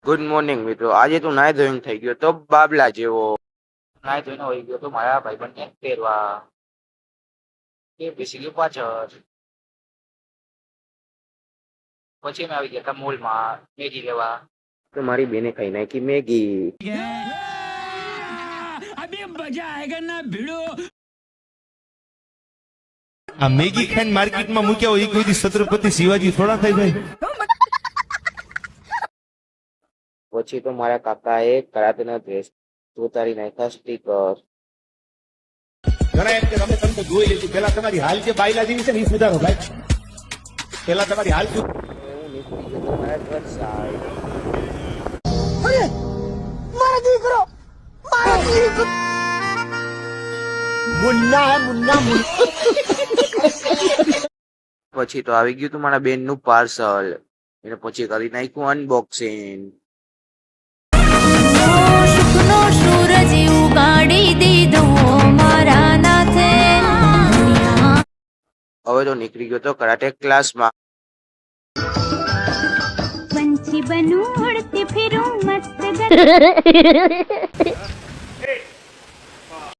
Good morning મિત્રો. આજે તું નાઈ ધોઈને થઈ ગયો તો બાબલા જેવો. નાઈ ધોઈને હોઈ ગયો તો મારા ભાઈબંધને પહેરવા એ બેસી ગયો પાછળ. પછી મેં આવી ગયા હતા મોલમાં મેગી લેવા તો મારી બેને ખાઈ નાખી મેગી. આ મેગી ખાઈને માર્કેટમાં મૂક્યા હોય એ કોઈ દી છત્રપતિ શિવાજી થોડા થઈ જાય. પછી તો મારા કાકાએ કરાટેના ડ્રેસ ઉતારી નાખ્યા સ્ટીકર. ઘણા એમ કે તમે તમને જોઈ લીધી પેલા તમારી હાલ જે બાયલા જેવી છે ને એ સુધારો ભાઈ. પેલા તમારી હાલ હું નીકળી ગયો તો મારા ઘર સાઈડ. પછી તો આવી ગયું તું મારા બેન નું પાર્સલ. એને પછી કરી નાખ્યું અનબોક્સિંગ. સુખનો સૂરજ ઉગાડી દીધો મારા નાથે. હવે તો નીકળી ગયો તો કરાટે ક્લાસમાં. પંછી બનું ઉડતી ફિરું મસ્ત